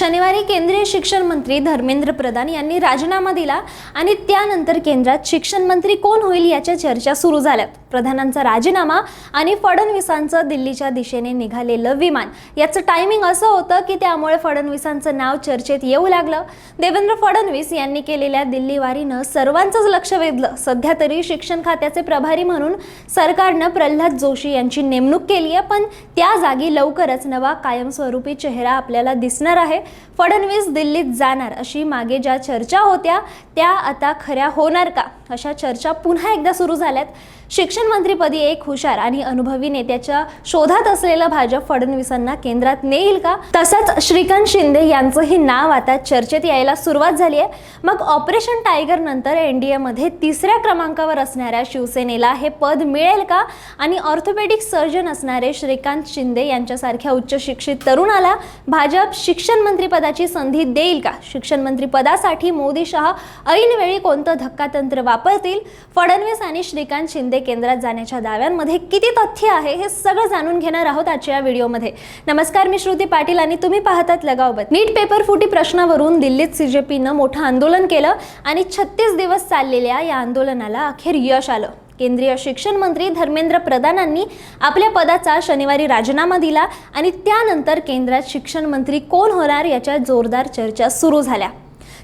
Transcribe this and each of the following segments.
शनिवारी केंद्रीय शिक्षण मंत्री धर्मेंद्र प्रधान यांनी राजीनामा दिला आणि त्यानंतर केंद्रात शिक्षण मंत्री कोण होईल याच्या चर्चा सुरू झाल्यात। प्रधानांचा राजीनामा आणि फडणवीसांचं दिल्लीच्या दिशेने निघालेलं विमान याचं टायमिंग असं होतं की त्यामुळे फडणवीसांचं नाव चर्चेत येऊ लागलं। देवेंद्र फडणवीस यांनी केलेल्या दिल्लीवारीनं सर्वांचंच लक्ष वेधलं। सध्या तरी शिक्षण खात्याचे प्रभारी म्हणून सरकारनं प्रल्हाद जोशी यांची नेमणूक केली आहे, पण त्या जागी लवकरच नवा कायमस्वरूपी चेहरा आपल्याला दिसणार आहे। फडणवीस दिल्लीत जाणार अशी मागे ज्या चर्चा होत्या त्या आता खऱ्या होणार का, अशा चर्चा पुन्हा एकदा सुरू झाल्यात। शिक्षण मंत्रीपदी एक हुशार आणि अनुभवी नेत्याच्या शोधात असलेला भाजप फडणवीसांना केंद्रात नेईल का? तसंच श्रीकांत शिंदे यांचंही नाव आता चर्चेत यायला सुरुवात झाली आहे। मग ऑपरेशन टायगर नंतर एनडीए मध्ये तिसऱ्या क्रमांकावर असणाऱ्या शिवसेनेला हे पद मिळेल का? आणि ऑर्थोपेडिक सर्जन असणारे श्रीकांत शिंदे यांच्यासारख्या उच्च शिक्षित तरुणाला भाजप शिक्षण मंत्रीपदाची संधी देईल का? शिक्षण मंत्रीपदासाठी मोदी शहा ऐनवेळी कोणतं धक्कातंत्र वापरतील? फडणवीस आणि श्रीकांत शिंदे केंद्रात जाण्याच्या दाव्यांमध्ये किती तथ्य आहे हे सगळं जाणून घेणार आहोत आजच्या या व्हिडिओमध्ये। नमस्कार, मी श्रुती पाटील आणि तुम्ही पाहतात लगावबत। नीट पेपर फुटी प्रश्नावरून दिल्लीत सीजेपीनं मोठं आंदोलन केलं आणि 36 दिवस चाललेल्या या आंदोलनाला अखेर यश आलं। केंद्रीय शिक्षण मंत्री धर्मेंद्र प्रधानांनी आपल्या पदाचा शनिवारी राजीनामा दिला आणि त्यानंतर केंद्रात शिक्षण मंत्री कोण होणार याच्या जोरदार चर्चा सुरू झाल्या।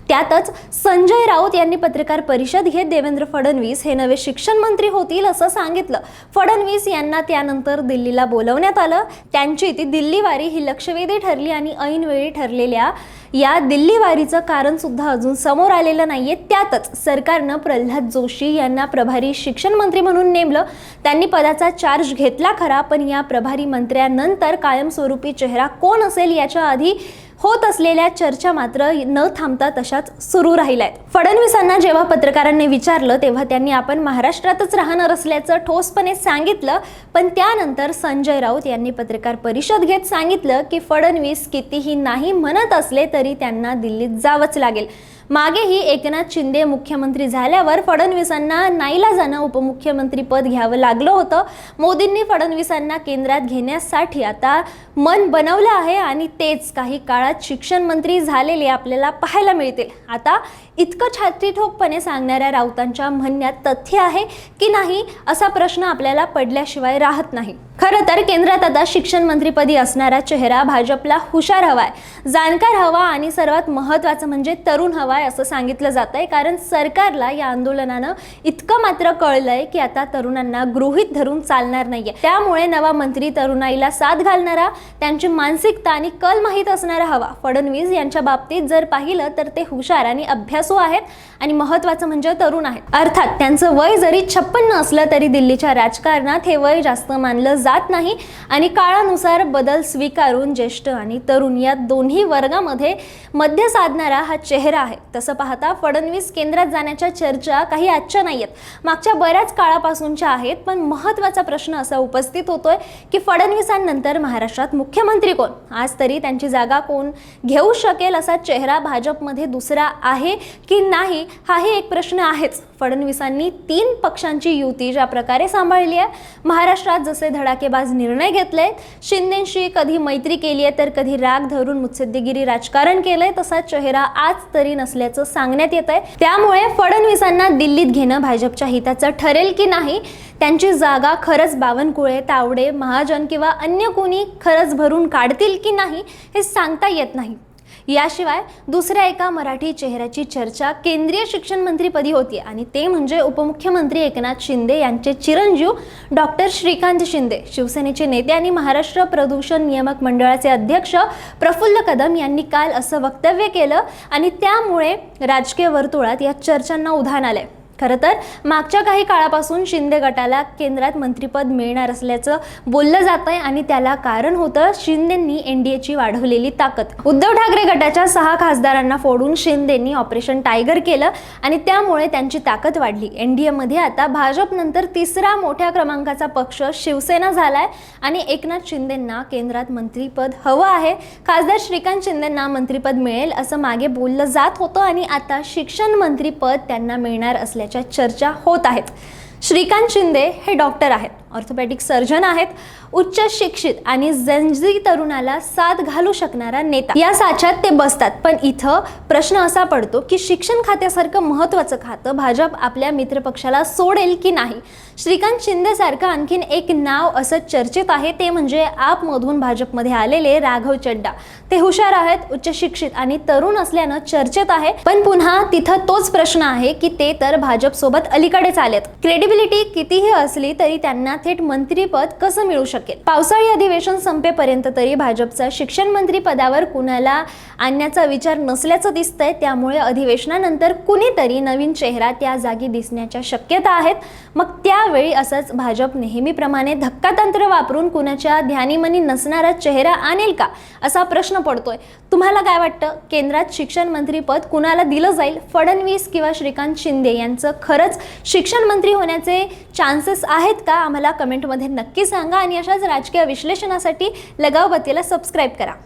त्यातच संजय राऊत यांनी पत्रकार परिषद घेत देवेंद्र फडणवीस हे नवे शिक्षण मंत्री होतील असं सांगितलं। फडणवीस यांना त्यानंतर दिल्लीला बोलवण्यात आलं। त्यांची ती दिल्लीवारी ही लक्षवेधी ठरली आणि ऐनवेळी ठरलेल्या या दिल्लीवारीचं कारण सुद्धा अजून समोर आलेलं नाहीये। त्यातच सरकारनं प्रल्हाद जोशी यांना प्रभारी शिक्षण मंत्री म्हणून नेमलं। त्यांनी पदाचा चार्ज घेतला खरा, पण या प्रभारी मंत्र्यानंतर कायमस्वरूपी चेहरा कोण असेल याच्या आधी होत असलेल्या चर्चा मात्र न थांबता तशाच सुरू राहिल्यात। फडणवीसांना जेव्हा पत्रकारांनी विचारलं तेव्हा त्यांनी आपण महाराष्ट्रातच राहणार असल्याचं ठोसपणे सांगितलं, पण त्यानंतर संजय राऊत यांनी पत्रकार परिषद घेत सांगितलं की फडणवीस कितीही नाही म्हणत असले तरी त्यांना दिल्लीत जावंच लागेल। मागेही एकनाथ शिंदे मुख्यमंत्री झाल्यावर फडणवीसांना नाईलाजानं उपमुख्यमंत्री पद घ्यावं लागलं होतं। मोदींनी फडणवीसांना केंद्रात घेण्यासाठी आता मन बनवलं आहे आणि तेच काही काळात शिक्षण मंत्री झालेले आपल्याला पाहायला मिळतील। आता इतकं छातीठोकपणे सांगणाऱ्या राऊतांच्या म्हणण्यात तथ्य आहे की नाही असा प्रश्न आपल्याला पडल्याशिवाय राहत नाही। खरं तर केंद्रात आता शिक्षण मंत्रीपदी असणारा चेहरा भाजपला हुशार हवाय, जाणकार हवा आणि सर्वात महत्त्वाचं म्हणजे तरुण हवाय असं सांगितलं जातंय। कारण सरकारला या आंदोलनानं इतकं मात्र कळलंय की आता तरुणांना गृहीत धरून चालणार नाहीये। त्यामुळे नवा मंत्री तरुणाईला साथ घालणारा, त्यांची मानसिकता आणि कल माहीत असणारा हवा। फडणवीस यांच्या बाबतीत जर पाहिलं तर ते हुशार आणि अभ्यासू आहेत आणि महत्त्वाचं म्हणजे तरुण आहेत। अर्थात त्यांचं वय जरी 56 असलं तरी दिल्लीच्या राजकारणात हे वय जास्त मानलं जात नाही आणि काळानुसार बदल स्वीकारून ज्येष्ठ आणि तरुण या दोन्ही वर्गामध्ये मध्य साधणारा हा चेहरा आहे। तसं पाहता फडणवीस केंद्रात जाण्याच्या चर्चा काही आजच्या नाहीयेत, मागच्या बऱ्याच काळापासूनच्या आहेत। पण महत्त्वाचा प्रश्न असा उपस्थित होतोय की फडणवीसांनंतर महाराष्ट्रात मुख्यमंत्री कोण? आज तरी त्यांची जागा कोण घेऊ शकेल असा चेहरा भाजपमध्ये दुसरा आहे की नाही हाही एक प्रश्न आहेच। फडणवीसांनी 3 पक्षांची युती ज्या प्रकारे सांभाळली आहे, महाराष्ट्रात जसे धडाकेबाज निर्णय घेतले, शिंदेशी कधी मैत्री केली आहे तर कधी राग धरून मुत्सद्देगिरी राजकारण केलंय, तसा चेहरा आज तरी नसल्याचं सांगण्यात येत आहे। त्यामुळे फडणवीसांना दिल्लीत घेणं भाजपच्या हिताचं ठरेल की नाही, त्यांची जागा खरंच बावनकुळे, तावडे, महाजन किंवा अन्य कोणी खरंच भरून काढतील की नाही हे सांगता येत नाही। याशिवाय दुसऱ्या एका मराठी चेहऱ्याची चर्चा केंद्रीय शिक्षण मंत्रीपदी होती आणि ते म्हणजे उपमुख्यमंत्री एकनाथ शिंदे यांचे चिरंजीव डॉक्टर श्रीकांत शिंदे। शिवसेनेचे नेते आणि महाराष्ट्र प्रदूषण नियामक मंडळाचे अध्यक्ष प्रफुल्ल कदम यांनी काल असं वक्तव्य केलं आणि त्यामुळे राजकीय वर्तुळात या चर्चांना उधाण आले। खरं तर मागच्या काही काळापासून शिंदे गटाला केंद्रात मंत्रिपद मिळणार असल्याचं बोललं जातंय आणि त्याला कारण होतं शिंदेंनी एनडीएची वाढवलेली ताकद। उद्धव ठाकरे गटाच्या 6 खासदारांना फोडून शिंदेंनी ऑपरेशन टायगर केलं आणि त्यामुळे त्यांची ताकद वाढली। एनडीएमध्ये आता भाजपनंतर तिसरा मोठ्या क्रमांकाचा पक्ष शिवसेना झालाय आणि एकनाथ शिंदेंना केंद्रात मंत्रिपद हवं आहे। खासदार श्रीकांत शिंदेंना मंत्रिपद मिळेल असं मागे बोललं जात होतं आणि आता शिक्षण मंत्रिपद त्यांना मिळणार असल्याच्या चर्चा होत आहेत। श्रीकांत शिंदे हे डॉक्टर आहेत। ऑर्थोपेडिक सर्जन आहेत, उच्च शिक्षित आणि जनजी तरुणाला साथ घालू शकणारा नेता या साच्यात ते बसतात. पण इथं प्रश्न असा पडतो की शिक्षण खात्यासारखं महत्त्वाचं खातं भाजप आपल्या मित्रपक्षाला सोडेल की नाही. श्रीकांत शिंदे सारखं आणखीन एक नाव असं चर्चेत आहे, ते म्हणजे आपमधून भाजपमध्ये आलेले राघव चड्डा. ते हुशार आहेत, उच्च शिक्षित आणि तरुण असल्यानं चर्चेत आहे. पण पुन्हा तिथं तोच प्रश्न आहे की ते तर भाजप सोबत अलीकडेच आलेत. क्रेडिबिलिटी कितीही असली तरी त्यांना थेट मंत्रीपद कसं मिळू शकेल. पावसाळी अधिवेशन संपेपर्यंत तरी भाजपचा शिक्षण मंत्री पदावर कुणाला आणण्याचा विचार नसल्याचं दिसतंय. त्यामुळे अधिवेशनानंतर कुणीतरी नवीन चेहरा त्या जागी दिसण्याच्या शक्यता आहेत. मग त्यावेळी असंच भाजप नेहमीप्रमाणे धक्कातंत्र वापरून कुणाच्या ध्यानीमनी नसणारा चेहरा आणेल का, असा प्रश्न पडतोय. तुम्हाला काय वाटतं, केंद्रात शिक्षण मंत्री पद कुणाला दिलं जाईल? फडणवीस किंवा श्रीकांत शिंदे यांचं खरंच शिक्षण मंत्री होण्याचे चान्सेस आहेत का? आम्हाला कमेंटमध्ये नक्की सांगा आणि अशाच राजकीय विश्लेषणासाठी लगावबत्तीला सबस्क्राईब करा.